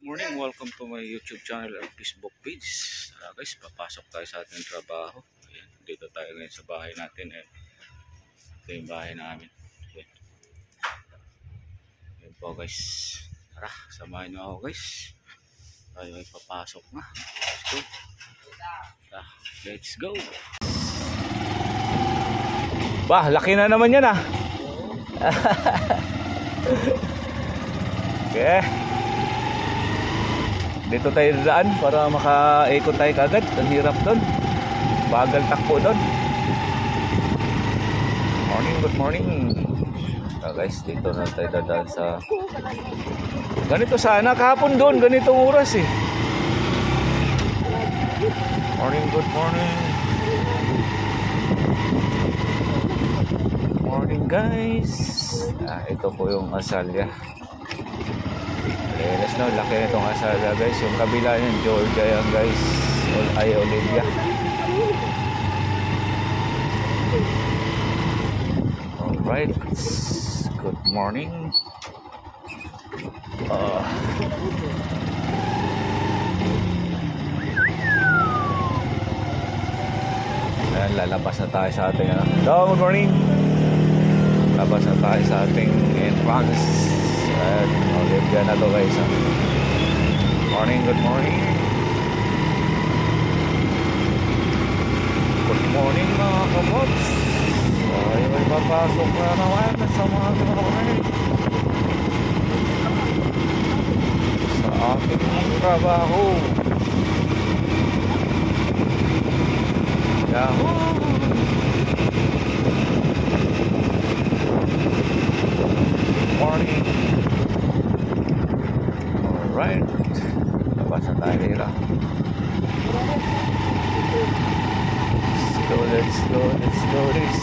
Morning, welcome to my YouTube channel and Facebook page. Guys, papasok tayo sa ating trabaho. Ayan, dito tayo ngayon sa bahay natin. Ito yung bahay namin. Ayan. Ayan po guys. Tara, samahan nyo ako guys. Tayo ay papasok na. Let's go. Bah, laki na naman yan ah. Okay. Dito tayo daan para makaikot tayo kagad. Ang hirap doon. Bagal takbo doon. Morning, good morning. Guys, dito na tayo dadaan sa... Ganito sana, kahapon doon. Ganitong oras eh. Morning, good morning. Morning guys. Ito po yung Asalya. Let's know, laki na itong Asalya guys. Yung kabila niyan, Georgia yan guys. Ay, Olivia. Alright. Good morning. Ayan, lalabas na tayo sa ating hello, good morning. Labas na tayo sa ating entrance. Ayan, Olivia na to guys. Morning, good morning. Good morning mga kabots. Ay, may papasok na naman sa mga kapatid sa ating trabaho. Yahoo! Morning. Alright. Labas na tayo nila. Let's go this.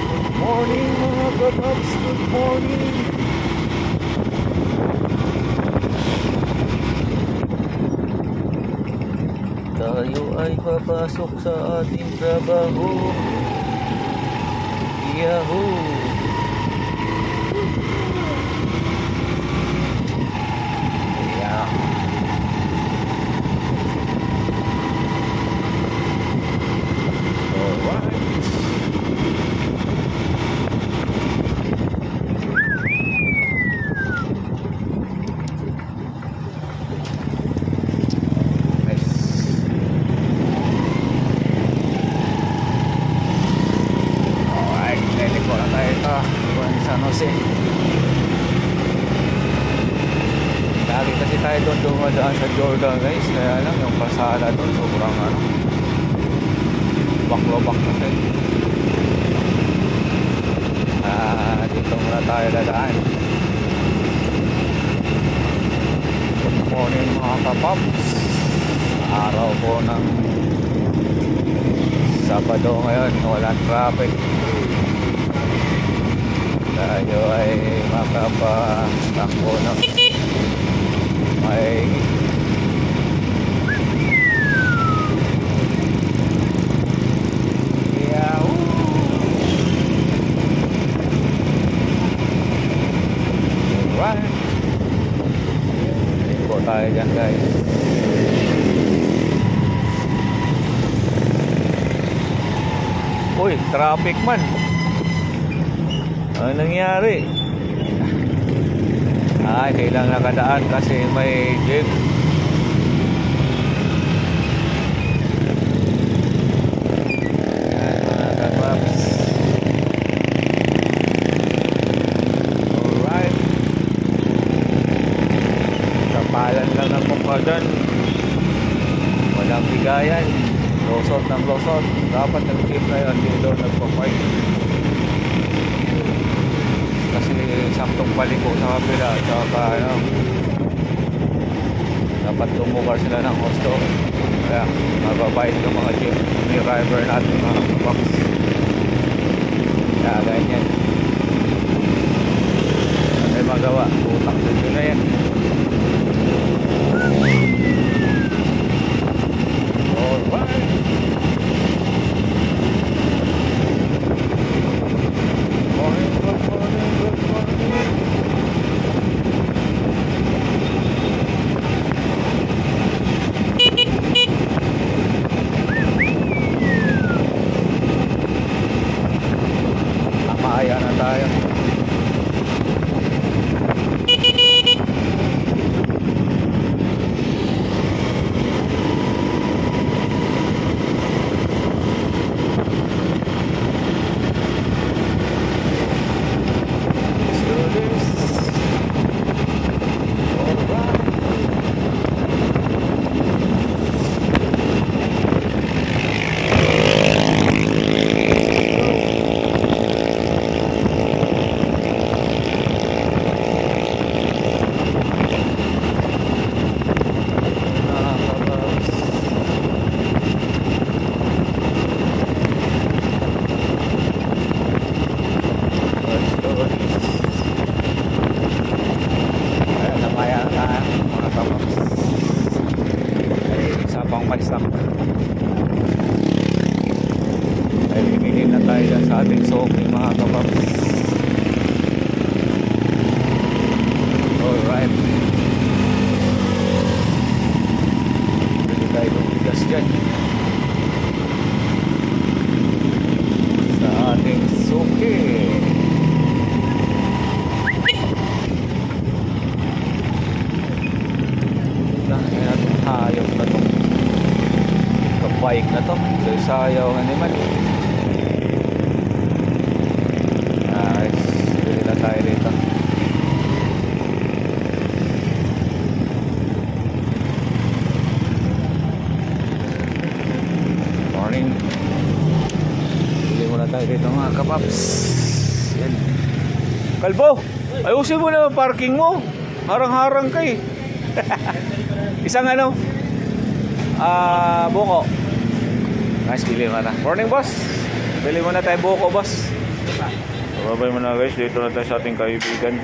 Good morning mga kabots. Good morning. Tayo ay papasok sa ating trabaho. Yahoo! Yeah. Alright. Lagi kasi tayo doon dumadaan sa Jordan guys. Kaya lang yung pasada doon sobrang baklobak na tayo. Dito muna tayo dadaan. Good morning mga kapaps. Araw po ng Sabado ngayon. Walang traffic. Tayo ay makapatakbo ng may yahoo! Alright. Iko tayo dyan guys. Uy, traffic man. Ano nangyari? Ay, kailang nakadaan kasi may jeep. Alright. Kapalan lang ang mukha dyan. Walang bigayan. Losot ng losot. Dapat ang jeep na yun dito nagpapark. Kasi saktong paliko sa kapila. Saka dapat lumukar sila ng husto. Kaya mababait yung mga jeep ni driver natin mga box. Kaya ganyan. May magawa. Utang din na yan. Alright. Morning. Namaya na tayo. Let's do this. Alright. Ay, bibigyan na tayo dyan sa ating soaking mga kapaps. Alright. Bili tayo ng bigas dyan sa ating soaking. Hayop na to, bike na to, so sayaw nga naman. Nice, bili na tayo dito. Morning, bili muna tayo dito mga kapaps. Yan. Kalbo, ayusin mo na parking mo, harang-harang ka eh. Isang ano, buko. Nice, bili mo na. Morning boss, bili mo na tayo buko boss. Babay mo na guys, dito na tayo sa ating kaibigan.